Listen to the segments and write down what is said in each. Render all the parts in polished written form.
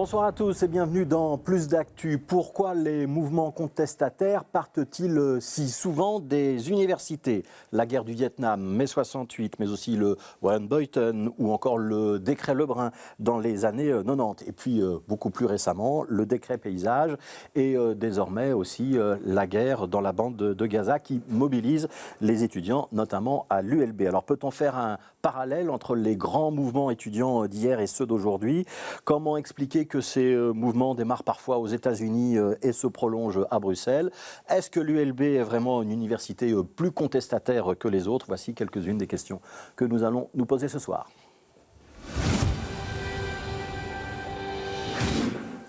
Bonsoir à tous et bienvenue dans Plus d'actu. Pourquoi les mouvements contestataires partent-ils si souvent des universités? La guerre du Vietnam, mai 68, mais aussi le Warren Boyton ou encore le décret Lebrun dans les années 90. Et puis beaucoup plus récemment, le décret paysage et désormais aussi la guerre dans la bande de Gaza qui mobilise les étudiants, notamment à l'ULB. Alors peut-on faire un parallèle entre les grands mouvements étudiants d'hier et ceux d'aujourd'hui? Comment expliquer que ces mouvements démarrent parfois aux États-Unis et se prolongent à Bruxelles? Est-ce que l'ULB est vraiment une université plus contestataire que les autres? Voici quelques-unes des questions que nous allons nous poser ce soir.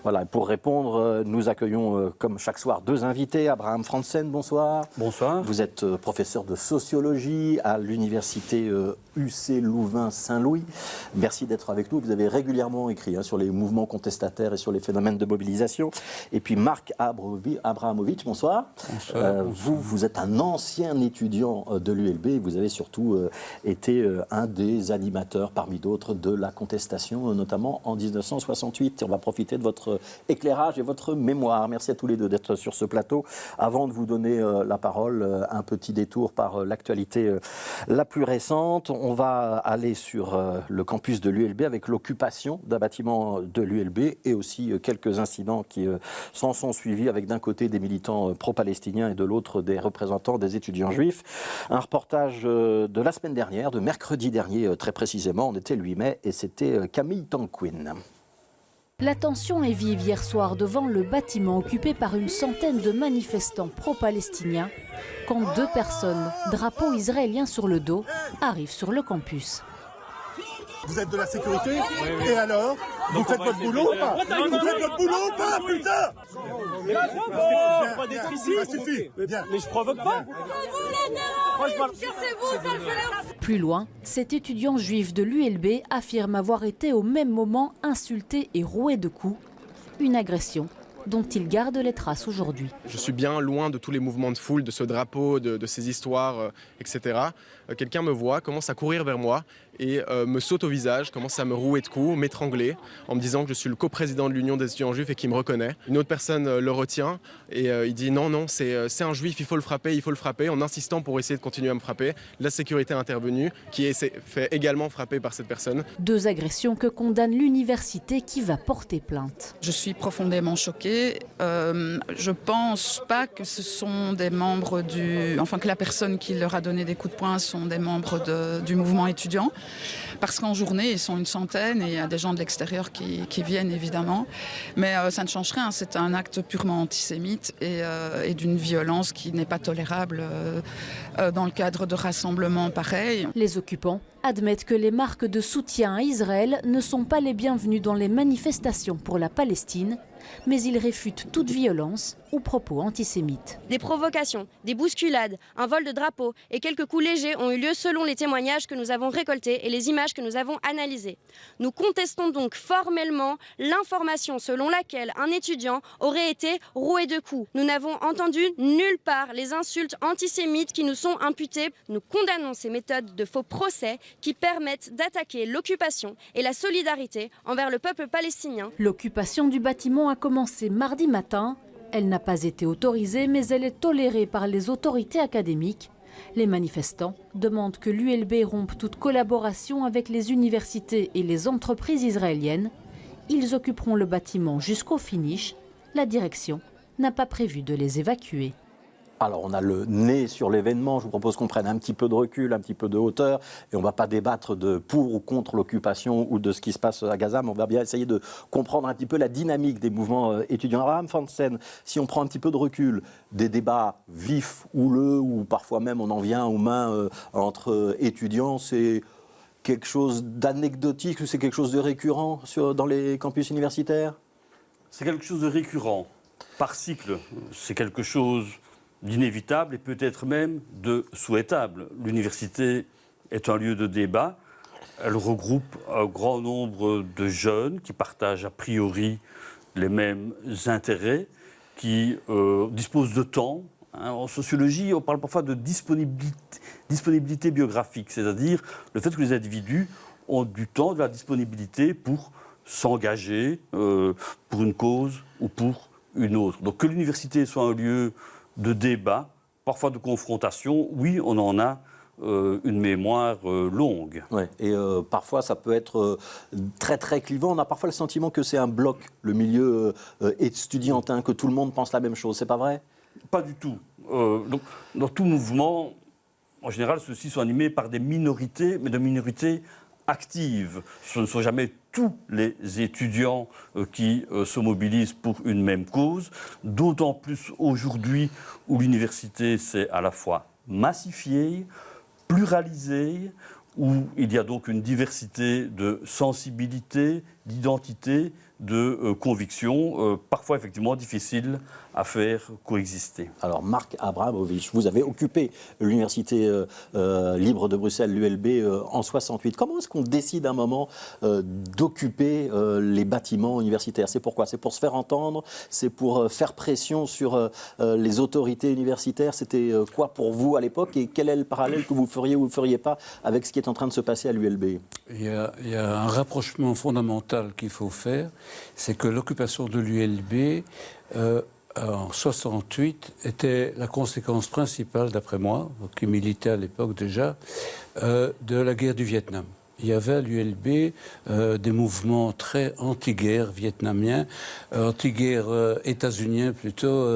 Voilà, pour répondre, nous accueillons comme chaque soir deux invités. Abraham Franzen, bonsoir. Bonsoir. Vous êtes professeur de sociologie à l'université UC Louvain-Saint-Louis. Merci d'être avec nous. Vous avez régulièrement écrit sur les mouvements contestataires et sur les phénomènes de mobilisation. Et puis Marc Abramovic, bonsoir. Bonsoir. Vous êtes un ancien étudiant de l'ULB et vous avez surtout été un des animateurs parmi d'autres de la contestation, notamment en 1968. On va profiter de votre éclairage et votre mémoire. Merci à tous les deux d'être sur ce plateau. Avant de vous donner la parole, un petit détour par l'actualité la plus récente. On va aller sur le campus de l'ULB avec l'occupation d'un bâtiment de l'ULB et aussi quelques incidents qui s'en sont suivis avec d'un côté des militants pro-palestiniens et de l'autre des représentants des étudiants juifs. Un reportage de la semaine dernière, de mercredi dernier très précisément, on était le 8 mai et c'était Camille Tanquin. La tension est vive hier soir devant le bâtiment occupé par une centaine de manifestants pro-palestiniens quand deux personnes, drapeau israélien sur le dos, arrivent sur le campus. Vous êtes de la sécurité? Oui. Et alors? Vous faites votre boulot ou pas? Vous faites votre boulot ou pas, putain? Pas d'être ici. Ça suffit. Mais je provoque pas. Plus loin, cet étudiant juif de l'ULB affirme avoir été au même moment insulté et roué de coups. Une agression dont il garde les traces aujourd'hui. Je suis bien loin de tous les mouvements de foule, de ce drapeau, de ces histoires, etc. Quelqu'un me voit, commence à courir vers moi et me saute au visage, commence à me rouer de coups, m'étrangler, en me disant que je suis le coprésident de l'Union des étudiants juifs et qu'il me reconnaît. Une autre personne le retient et il dit non, c'est un juif, il faut le frapper, en insistant pour essayer de continuer à me frapper. La sécurité a intervenu, qui s'est fait également frapper par cette personne. Deux agressions que condamne l'université qui va porter plainte. Je suis profondément choquée. Je pense pas que ce sont des membres que la personne qui leur a donné des coups de poing sont des membres du mouvement étudiant. Parce qu'en journée, ils sont une centaine et il y a des gens de l'extérieur qui viennent évidemment. Mais ça ne change rien, c'est un acte purement antisémite et d'une violence qui n'est pas tolérable dans le cadre de rassemblements pareils. Les occupants admettent que les marques de soutien à Israël ne sont pas les bienvenues dans les manifestations pour la Palestine, mais ils réfutent toute violence ou propos antisémites. Des provocations, des bousculades, un vol de drapeau et quelques coups légers ont eu lieu selon les témoignages que nous avons récoltés et les images que nous avons analysées. Nous contestons donc formellement l'information selon laquelle un étudiant aurait été roué de coups. Nous n'avons entendu nulle part les insultes antisémites qui nous sont imputées. Nous condamnons ces méthodes de faux procès qui permettent d'attaquer l'occupation et la solidarité envers le peuple palestinien. L'occupation du bâtiment a commencé mardi matin. Elle n'a pas été autorisée, mais elle est tolérée par les autorités académiques. Les manifestants demandent que l'ULB rompe toute collaboration avec les universités et les entreprises israéliennes. Ils occuperont le bâtiment jusqu'au finish. La direction n'a pas prévu de les évacuer. Alors, on a le nez sur l'événement. Je vous propose qu'on prenne un petit peu de recul, un petit peu de hauteur. Et on ne va pas débattre de pour ou contre l'occupation ou de ce qui se passe à Gaza, mais on va bien essayer de comprendre un petit peu la dynamique des mouvements étudiants. Abraham Franzen, si on prend un petit peu de recul, des débats vifs, houleux, ou parfois même on en vient aux mains entre étudiants, c'est quelque chose d'anecdotique ou c'est quelque chose de récurrent dans les campus universitaires? C'est quelque chose de récurrent. Par cycle, c'est quelque chose d'inévitable et peut-être même de souhaitable. L'université est un lieu de débat. Elle regroupe un grand nombre de jeunes qui partagent a priori les mêmes intérêts, qui disposent de temps. En sociologie, on parle parfois de disponibilité biographique, c'est-à-dire le fait que les individus ont du temps, de la disponibilité pour s'engager pour une cause ou pour une autre. Donc que l'université soit un lieu de débat, parfois de confrontation, oui, on en a une mémoire longue. Ouais, et parfois, ça peut être très, très clivant. On a parfois le sentiment que c'est un bloc, le milieu estudiantin, que tout le monde pense la même chose. C'est pas vrai ? Pas du tout. Donc, dans tout mouvement, en général, ceux-ci sont animés par des minorités, mais de minorités actives. Ce ne sont jamais tous les étudiants qui se mobilisent pour une même cause, d'autant plus aujourd'hui où l'université s'est à la fois massifiée, pluralisée, où il y a donc une diversité de sensibilités, d'identités, de convictions, parfois effectivement difficiles à faire coexister. Alors Marc Abramovich, vous avez occupé l'université libre de Bruxelles, l'ULB, en 68. Comment est-ce qu'on décide à un moment d'occuper les bâtiments universitaires ? C'est pourquoi ? C'est pour se faire entendre ? C'est pour faire pression sur les autorités universitaires ? C'était quoi pour vous à l'époque ? Et quel est le parallèle que vous feriez ou vous ne feriez pas avec ce qui est en train de se passer à l'ULB ? Il y a un rapprochement fondamental qu'il faut faire, c'est que l'occupation de l'ULB en 68 était la conséquence principale, d'après moi, qui militait à l'époque déjà, de la guerre du Vietnam. Il y avait à l'ULB des mouvements très anti-guerre vietnamiens, anti-guerre états-uniens plutôt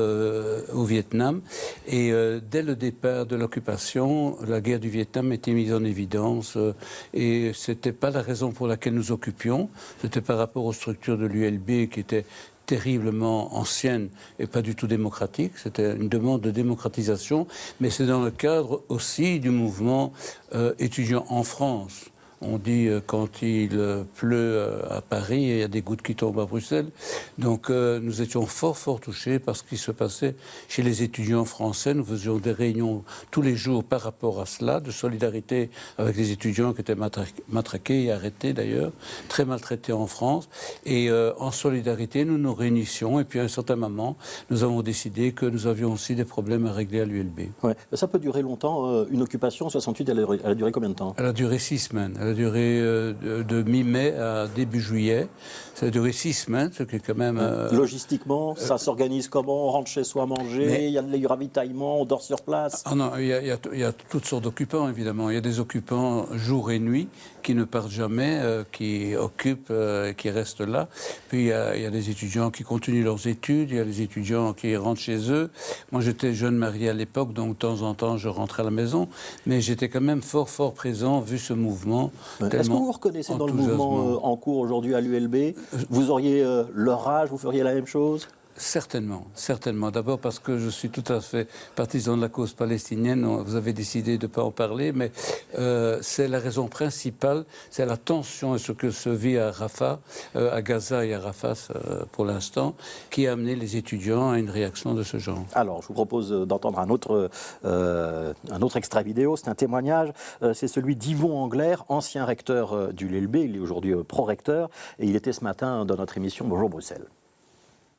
au Vietnam. Et dès le départ de l'occupation, la guerre du Vietnam était mise en évidence. Et ce n'était pas la raison pour laquelle nous occupions. C'était par rapport aux structures de l'ULB qui étaient terriblement ancienne et pas du tout démocratique. C'était une demande de démocratisation, mais c'est dans le cadre aussi du mouvement étudiant en France. On dit quand il pleut à Paris, il y a des gouttes qui tombent à Bruxelles. Donc nous étions fort touchés par ce qui se passait chez les étudiants français. Nous faisions des réunions tous les jours par rapport à cela, de solidarité avec les étudiants qui étaient matraqués et arrêtés d'ailleurs, très maltraités en France. Et en solidarité, nous nous réunissions. Et puis à un certain moment, nous avons décidé que nous avions aussi des problèmes à régler à l'ULB. Ouais. Ça peut durer longtemps. Une occupation en 68, elle a duré combien de temps ? Elle a duré 6 semaines. Elle a duré de mi-mai à début juillet. Ça a duré 6 semaines, ce qui est quand même... Logistiquement, ça s'organise comment ? On rentre chez soi manger, il y a des ravitaillements, on dort sur place ? Ah non, il y a toutes sortes d'occupants, évidemment. Il y a des occupants jour et nuit qui ne partent jamais, qui occupent, qui restent là. Puis il y a des étudiants qui continuent leurs études, il y a des étudiants qui rentrent chez eux. Moi, j'étais jeune marié à l'époque, donc de temps en temps, je rentrais à la maison. Mais j'étais quand même fort présent, vu ce mouvement. Est-ce que vous vous reconnaissez dans le mouvement en cours aujourd'hui à l'ULB ? Vous auriez leur âge, vous feriez la même chose ? Certainement. D'abord parce que je suis tout à fait partisan de la cause palestinienne. Vous avez décidé de ne pas en parler, mais c'est la raison principale. C'est la tension et ce que se vit à Rafah, à Gaza et à Rafah pour l'instant, qui a amené les étudiants à une réaction de ce genre. Alors, je vous propose d'entendre un autre extrait vidéo. C'est un témoignage. C'est celui d'Yvon Anglaire, ancien recteur du LLB. Il est aujourd'hui pro-recteur. Et il était ce matin dans notre émission Bonjour Bruxelles.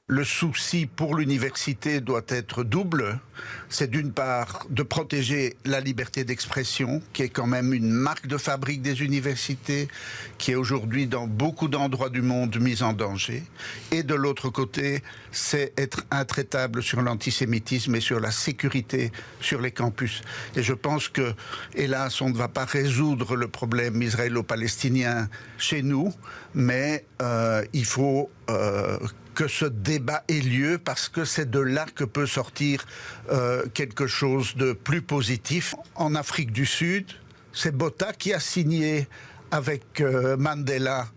Le souci pour l'université doit être double. C'est d'une part de protéger la liberté d'expression, qui est quand même une marque de fabrique des universités, qui est aujourd'hui dans beaucoup d'endroits du monde mise en danger. Et de l'autre côté, c'est être intraitable sur l'antisémitisme et sur la sécurité sur les campus. Et je pense que, hélas, on ne va pas résoudre le problème israélo-palestinien chez nous, mais il faut... que ce débat ait lieu, parce que c'est de là que peut sortir quelque chose de plus positif. En Afrique du Sud, c'est Botha qui a signé avec Mandela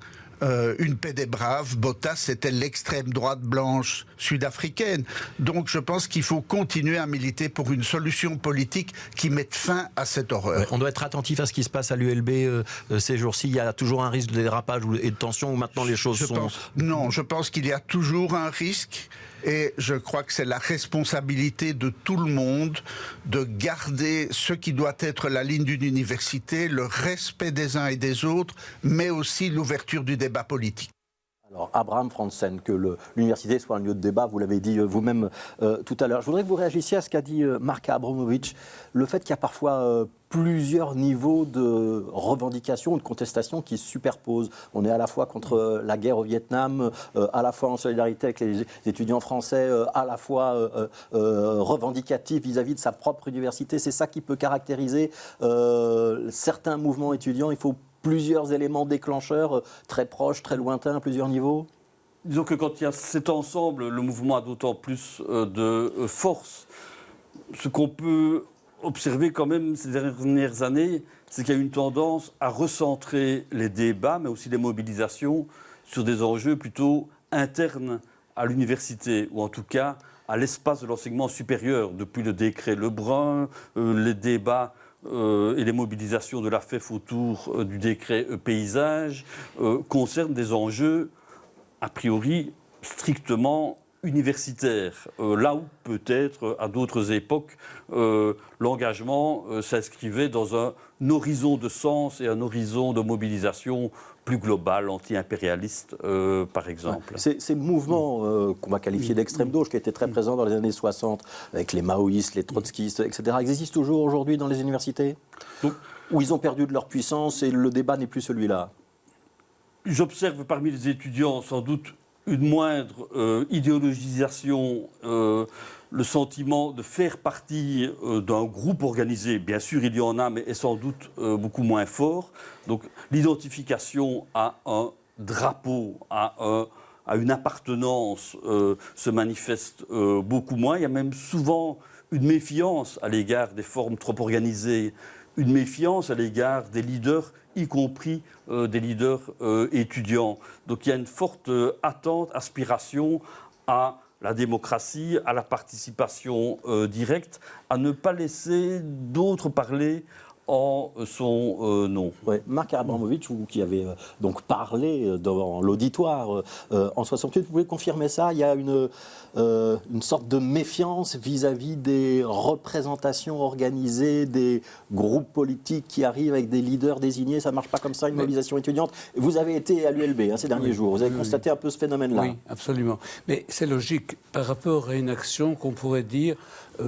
une paix des braves. Botha, c'était l'extrême droite blanche sud-africaine. Donc je pense qu'il faut continuer à militer pour une solution politique qui mette fin à cette horreur. Ouais, on doit être attentif à ce qui se passe à l'ULB ces jours-ci. Il y a toujours un risque de dérapage et de tension, ou maintenant les choses sont... Non, je pense qu'il y a toujours un risque. Et je crois que c'est la responsabilité de tout le monde de garder ce qui doit être la ligne d'une université, le respect des uns et des autres, mais aussi l'ouverture du débat politique. Alors, Abraham Franzen, que l'université soit un lieu de débat, vous l'avez dit vous-même tout à l'heure. Je voudrais que vous réagissiez à ce qu'a dit Mark Abramovich, le fait qu'il y a parfois plusieurs niveaux de revendication ou de contestation qui se superposent. On est à la fois contre la guerre au Vietnam, à la fois en solidarité avec les étudiants français, à la fois revendicatif vis-à-vis de sa propre université. C'est ça qui peut caractériser certains mouvements étudiants. Il faut plusieurs éléments déclencheurs, très proches, très lointains, à plusieurs niveaux. Disons que quand il y a cet ensemble, le mouvement a d'autant plus de force. Ce qu'on peut observer quand même ces dernières années, c'est qu'il y a une tendance à recentrer les débats, mais aussi les mobilisations, sur des enjeux plutôt internes à l'université, ou en tout cas à l'espace de l'enseignement supérieur. Depuis le décret Lebrun, les débats et les mobilisations de la FEF autour du décret paysage concernent des enjeux a priori strictement universitaires, là où peut-être à d'autres époques l'engagement s'inscrivait dans un horizon de sens et un horizon de mobilisation plus global, anti-impérialiste, par exemple. Ces mouvements qu'on va qualifier d'extrême gauche, qui étaient très présents dans les années 60, avec les maoïstes, les trotskistes, etc., existent toujours aujourd'hui dans les universités ? Où ils ont perdu de leur puissance et le débat n'est plus celui-là ? J'observe parmi les étudiants sans doute une moindre idéologisation, le sentiment de faire partie d'un groupe organisé. Bien sûr, il y en a, mais est sans doute beaucoup moins fort. Donc l'identification à un drapeau, à une appartenance se manifeste beaucoup moins. Il y a même souvent une méfiance à l'égard des formes trop organisées, une méfiance à l'égard des leaders, y compris des leaders étudiants. Donc il y a une forte attente, aspiration à la démocratie, à la participation directe, à ne pas laisser d'autres parler en son nom. Ouais. Mark Abramovich, vous qui avez donc parlé dans l'auditoire en 68, vous pouvez confirmer ça? Il y a une sorte de méfiance vis-à-vis des représentations organisées, des groupes politiques qui arrivent avec des leaders désignés. Ça ne marche pas comme ça, une mobilisation étudiante. Vous avez été à l'ULB ces derniers jours. Vous avez constaté un peu ce phénomène-là. Oui, absolument. Mais c'est logique par rapport à une action qu'on pourrait dire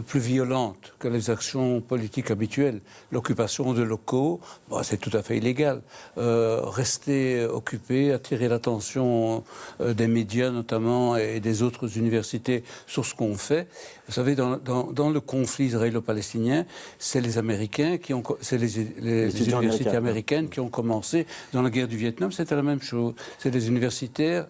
plus violente que les actions politiques habituelles. L'occupation de locaux, c'est tout à fait illégal. Rester occupé, attirer l'attention des médias notamment et des autres universités sur ce qu'on fait. Vous savez, dans le conflit israélo-palestinien, c'est les Américains c'est les universités américaines qui ont commencé. Dans la guerre du Vietnam, c'était la même chose. C'est les universitaires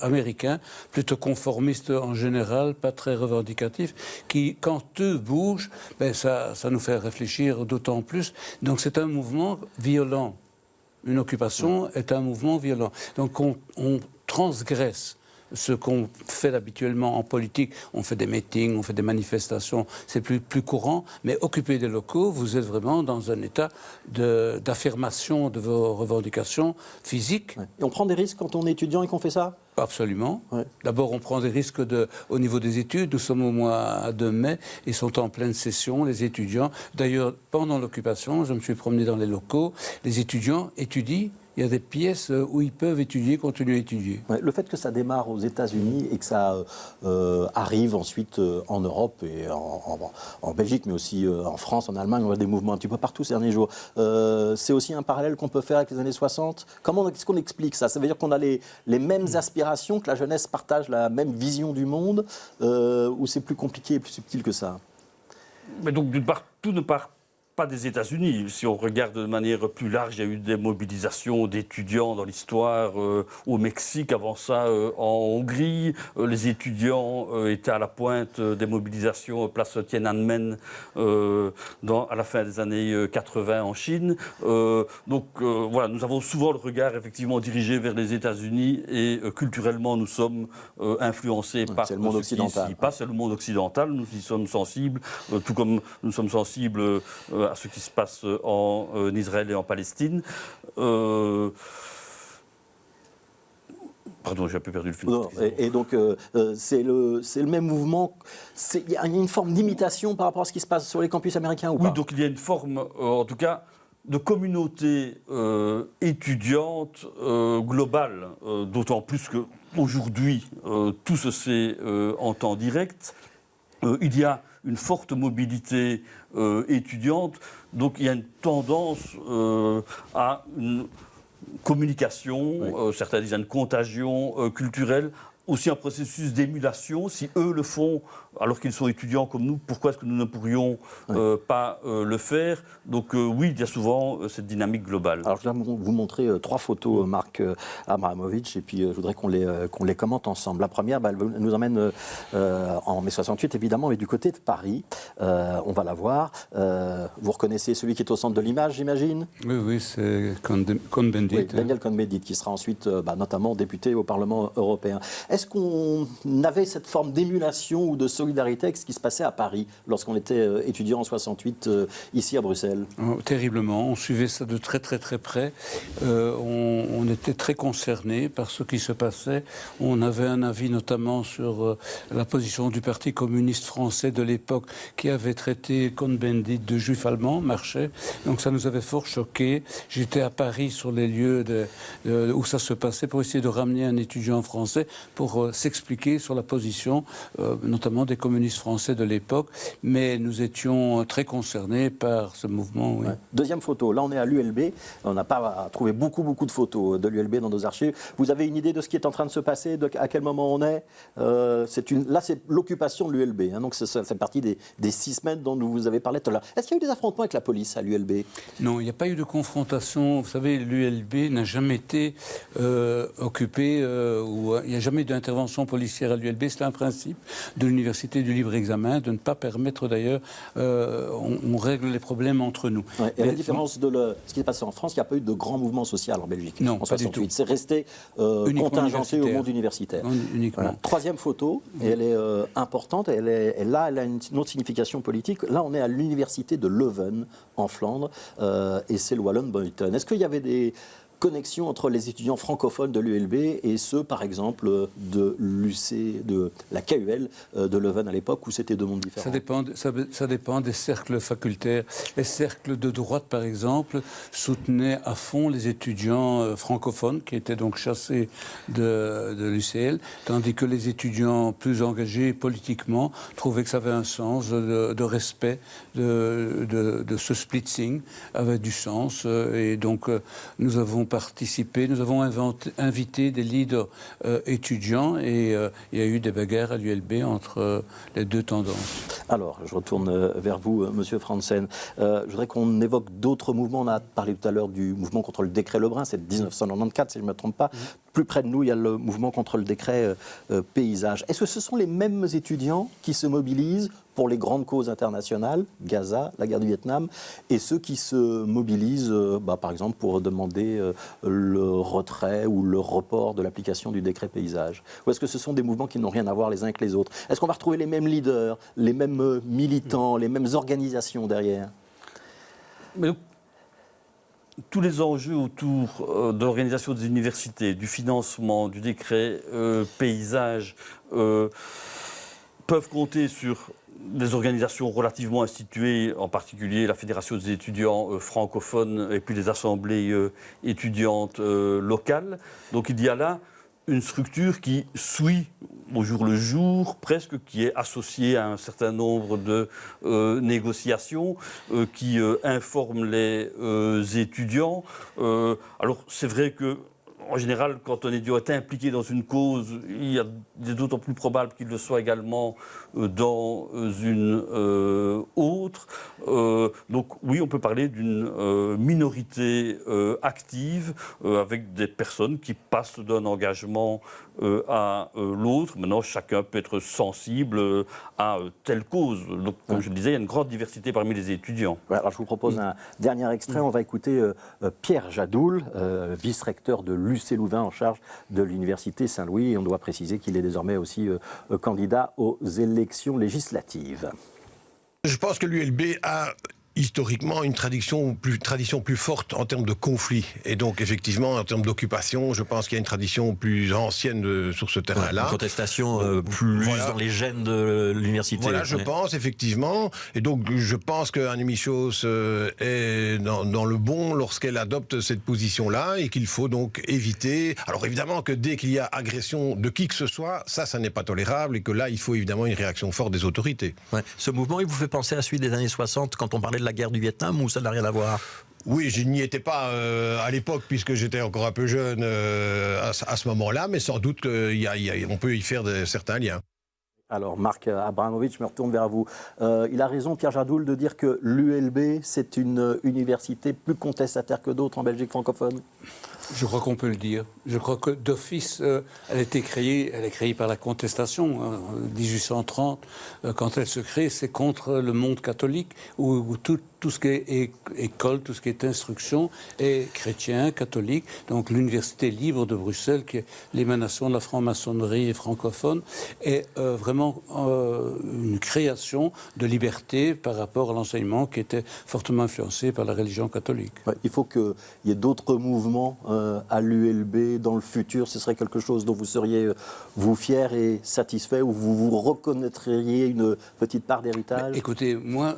américains, plutôt conformistes en général, pas très revendicatifs, qui, quand eux bougent, ça nous fait réfléchir d'autant plus. Donc c'est un mouvement violent. Une occupation est un mouvement violent. Donc on transgresse ce qu'on fait habituellement en politique. On fait des meetings, on fait des manifestations, c'est plus courant. Mais occuper des locaux, vous êtes vraiment dans un état d'affirmation de vos revendications physiques. Ouais. Et on prend des risques quand on est étudiant et qu'on fait ça ? Absolument. Ouais. D'abord, on prend des risques au niveau des études. Nous sommes au mois de mai. Ils sont en pleine session, les étudiants. D'ailleurs, pendant l'occupation, je me suis promené dans les locaux. Les étudiants étudient. Il y a des pièces où ils peuvent étudier, continuer à étudier. Ouais, le fait que ça démarre aux États-Unis et que ça arrive ensuite en Europe et en Belgique, mais aussi en France, en Allemagne, on voit des mouvements un petit peu partout ces derniers jours. C'est aussi un parallèle qu'on peut faire avec les années 60. Comment est-ce qu'on explique ça? Ça veut dire qu'on a les mêmes aspirations, que la jeunesse partage la même vision du monde, ou c'est plus compliqué et plus subtil que ça? Mais donc, d'une part, tout ne part pas des États-Unis. Si on regarde de manière plus large, il y a eu des mobilisations d'étudiants dans l'histoire au Mexique, avant ça en Hongrie. Les étudiants étaient à la pointe des mobilisations place Tiananmen à la fin des années 80 en Chine. Donc voilà, nous avons souvent le regard effectivement dirigé vers les États-Unis et culturellement nous sommes influencés par le monde occidental. Ce qui passe. C'est le monde occidental, nous y sommes sensibles, tout comme nous sommes sensibles à ce qui se passe en Israël et en Palestine. Pardon, j'ai un peu perdu le fil. Et donc, c'est le même mouvement. Il y a une forme d'imitation par rapport à ce qui se passe sur les campus américains ou pas? Oui, donc il y a une forme, en tout cas, de communauté étudiante globale, d'autant plus qu'aujourd'hui, tout se fait en temps direct. Il y a une forte mobilité étudiante, donc il y a une tendance à une communication, certains disent une contagion culturelle, aussi un processus d'émulation. Si eux le font alors qu'ils sont étudiants comme nous, pourquoi est-ce que nous ne pourrions pas le faire? Donc oui, il y a souvent cette dynamique globale. Alors je vais vous montrer 3 photos, Marc Abramovitch, et puis je voudrais qu'on les commente ensemble. La première, elle nous emmène en mai 68, évidemment, mais du côté de Paris. On va la voir. Vous reconnaissez celui qui est au centre de l'image, j'imagine? Oui, c'est Cohn-Bendit. Oui, Daniel Cohn-Bendit, qui sera ensuite notamment député au Parlement européen. Est-ce qu'on avait cette forme d'émulation ou de solidarité avec ce qui se passait à Paris lorsqu'on était étudiant en 68 ici à Bruxelles? Terriblement. On suivait ça de très très très près. On était très concernés par ce qui se passait. On avait un avis notamment sur la position du Parti communiste français de l'époque qui avait traité Cohn-Bendit de juif allemand, Marchais. Donc ça nous avait fort choqués. J'étais à Paris sur les lieux où ça se passait pour essayer de ramener un étudiant français pour s'expliquer sur la position notamment des communistes français de l'époque, mais nous étions très concernés par ce mouvement. Oui. Ouais. Deuxième photo, là on est à l'ULB, on n'a pas trouvé beaucoup de photos de l'ULB dans nos archives. Vous avez une idée de ce qui est en train de se passer, à quel moment on est? Là c'est l'occupation de l'ULB, donc ça fait partie des 6 semaines dont vous avez parlé tout à l'heure. Est-ce qu'il y a eu des affrontements avec la police à l'ULB? Non, il n'y a pas eu de confrontation. Vous savez, l'ULB n'a jamais été occupée, il n'y a jamais eu d'intervention policière à l'ULB. C'est un principe de l'université du libre examen, de ne pas permettre d'ailleurs, on règle les problèmes entre nous. Ouais, et à la différence de ce qui s'est passé en France, il n'y a pas eu de grand mouvement social en Belgique non, en 68. C'est resté contingenté au monde universitaire. Uniquement. Voilà. Troisième photo, et elle est importante, elle a une autre signification politique. Là, on est à l'université de Leuven, en Flandre, et c'est le Wallenbuiten. Est-ce qu'il y avait des connexion entre les étudiants francophones de l'ULB et ceux, par exemple, de l'UC, de la KUL de Leuven à l'époque, où c'était 2 mondes différents? Ça dépend des cercles facultaires. Les cercles de droite, par exemple, soutenaient à fond les étudiants francophones, qui étaient donc chassés de l'UCL, tandis que les étudiants plus engagés politiquement trouvaient que ça avait un sens de respect, de ce splitting avait du sens. Et donc, nous avons participé, nous avons invité des leaders étudiants et il y a eu des bagarres à l'ULB entre les 2 tendances. Alors, je retourne vers vous, Monsieur Franzen. Je voudrais qu'on évoque d'autres mouvements. On a parlé tout à l'heure du mouvement contre le décret Lebrun, c'est de 1994, si je ne me trompe pas. Plus près de nous, il y a le mouvement contre le décret paysage. Est-ce que ce sont les mêmes étudiants qui se mobilisent pour les grandes causes internationales, Gaza, la guerre du Vietnam, et ceux qui se mobilisent, par exemple, pour demander le retrait ou le report de l'application du décret paysage? Ou est-ce que ce sont des mouvements qui n'ont rien à voir les uns avec les autres? Est-ce qu'on va retrouver les mêmes leaders, les mêmes militants, les mêmes organisations derrière? Mais tous les enjeux autour de l'organisation des universités, du financement, du décret paysage, peuvent compter sur des organisations relativement instituées, en particulier la Fédération des étudiants francophones et puis les assemblées étudiantes locales. Donc il y a là une structure qui suit au jour le jour, presque, qui est associée à un certain nombre de négociations, qui informe les étudiants. Alors c'est vrai que en général, quand un étudiant est impliqué dans une cause, il est d'autant plus probable qu'il le soit également dans une autre. Donc oui, on peut parler d'une minorité active avec des personnes qui passent d'un engagement à l'autre. Maintenant, chacun peut être sensible à telle cause. Donc, comme je le disais, il y a une grande diversité parmi les étudiants. Ouais, alors je vous propose un dernier extrait. On va écouter Pierre Jadoul, vice-recteur de l'UC Louvain en charge de l'Université Saint-Louis. Et on doit préciser qu'il est désormais aussi candidat aux élections législatives. Je pense que l'ULB a historiquement une tradition plus forte en termes de conflit. Et donc, effectivement, en termes d'occupation, je pense qu'il y a une tradition plus ancienne sur ce terrain-là. Une contestation plus dans les gènes de l'université. Voilà, je pense, effectivement. Et donc, je pense qu'Anne Michos est dans le bon lorsqu'elle adopte cette position-là et qu'il faut donc éviter... Alors, évidemment que dès qu'il y a agression de qui que ce soit, ça n'est pas tolérable et que là, il faut évidemment une réaction forte des autorités. Ouais. Ce mouvement, il vous fait penser à celui des années 60 quand on parlait de la guerre du Vietnam ou ça n'a rien à voir? Oui, je n'y étais pas à l'époque puisque j'étais encore un peu jeune à ce moment-là, mais sans doute qu'on peut y faire certains liens. Alors, Marc Abramovitch, je me retourne vers vous. Il a raison, Pierre Jadoul, de dire que l'ULB, c'est une université plus contestataire que d'autres en Belgique francophone? Je crois qu'on peut le dire. Je crois que d'office, elle est créée par la contestation. En 1830, quand elle se crée, c'est contre le monde catholique, où tout ce qui est école, tout ce qui est instruction est chrétien, catholique. Donc l'Université libre de Bruxelles, qui est l'émanation de la franc-maçonnerie francophone, est vraiment une création de liberté par rapport à l'enseignement qui était fortement influencé par la religion catholique. Ouais, il faut qu'il y ait d'autres mouvements à l'ULB dans le futur. Ce serait quelque chose dont vous seriez, vous, fier et satisfait, où vous vous reconnaîtriez une petite part d'héritage? Écoutez, moi,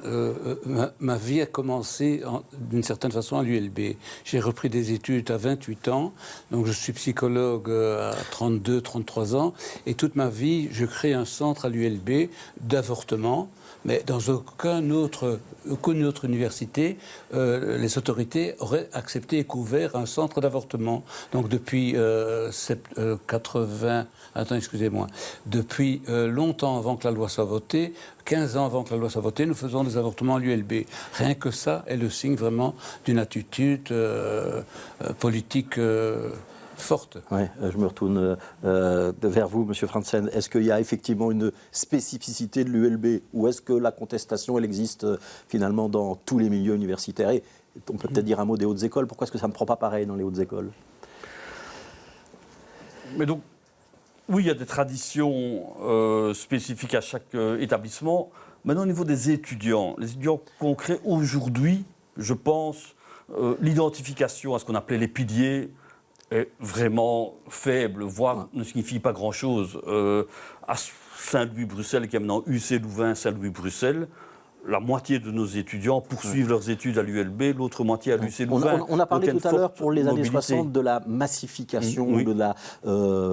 ma vie a commencé d'une certaine façon à l'ULB. J'ai repris des études à 28 ans, donc je suis psychologue à 32, 33 ans, et toute ma vie, je crée un centre à l'ULB d'avortement. Mais dans aucune autre université, les autorités auraient accepté et couvert un centre d'avortement. Donc depuis depuis longtemps avant que la loi soit votée, 15 ans avant que la loi soit votée, nous faisons des avortements à l'ULB. Rien que ça est le signe vraiment d'une attitude politique forte. Ouais, je me retourne vers vous, Monsieur Franssen. Est-ce qu'il y a effectivement une spécificité de l'ULB ou est-ce que la contestation, elle existe finalement dans tous les milieux universitaires? Et on peut peut-être dire un mot des hautes écoles. Pourquoi est-ce que ça ne prend pas pareil dans les hautes écoles? Mais donc, oui, il y a des traditions spécifiques à chaque établissement. Maintenant, au niveau des étudiants, les étudiants qu'on crée aujourd'hui, je pense, l'identification à ce qu'on appelait les piliers est vraiment faible, voire ne signifie pas grand-chose. À Saint-Louis-Bruxelles, qui est maintenant UC Louvain, Saint-Louis-Bruxelles, la moitié de nos étudiants poursuivent leurs études à l'ULB, l'autre moitié à l'UC Louvain. On a parlé tout à l'heure, pour les années 60, de la massification, de la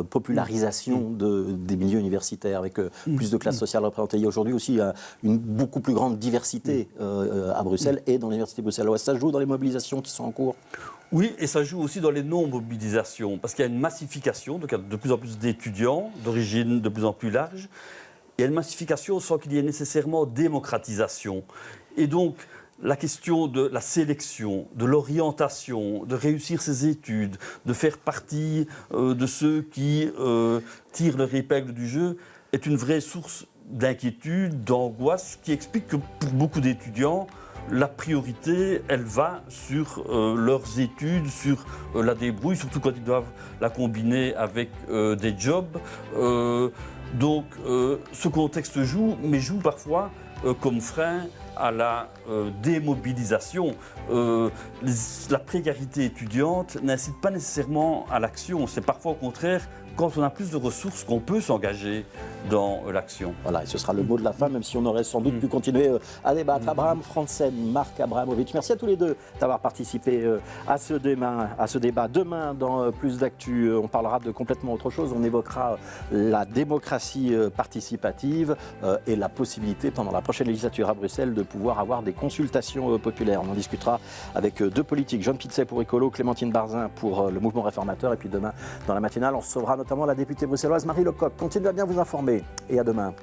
popularisation des milieux universitaires, avec plus de classes sociales représentées. Il y a aujourd'hui aussi une beaucoup plus grande diversité à Bruxelles et dans l'université bruxelloise. Ça joue dans les mobilisations qui sont en cours? Oui, et ça joue aussi dans les non-mobilisations, parce qu'il y a une massification, donc il y a de plus en plus d'étudiants, d'origine de plus en plus large. Il y a une massification sans qu'il y ait nécessairement démocratisation. Et donc, la question de la sélection, de l'orientation, de réussir ses études, de faire partie de ceux qui tirent leur épingle du jeu, est une vraie source d'inquiétude, d'angoisse, qui explique que pour beaucoup d'étudiants, la priorité, elle va sur leurs études, sur la débrouille, surtout quand ils doivent la combiner avec des jobs. Donc ce contexte joue, mais joue parfois comme frein à la démobilisation. La précarité étudiante n'incite pas nécessairement à l'action. C'est parfois au contraire quand on a plus de ressources qu'on peut s'engager dans l'action. Voilà, et ce sera le mot de la fin, même si on aurait sans doute pu continuer à débattre. Abraham Franssen, Marc Abramovitch, merci à tous les deux d'avoir participé à ce débat. Demain, dans Plus d'actu, on parlera de complètement autre chose. On évoquera la démocratie participative et la possibilité, pendant la prochaine législature à Bruxelles, de pouvoir avoir des consultations populaires. On en discutera avec deux politiques, John Pitzey pour Écolo, Clémentine Barzin pour le mouvement réformateur. Et puis demain, dans la matinale, on recevra notamment la députée bruxelloise Marie Lecoq. Continuez à bien vous informer et à demain.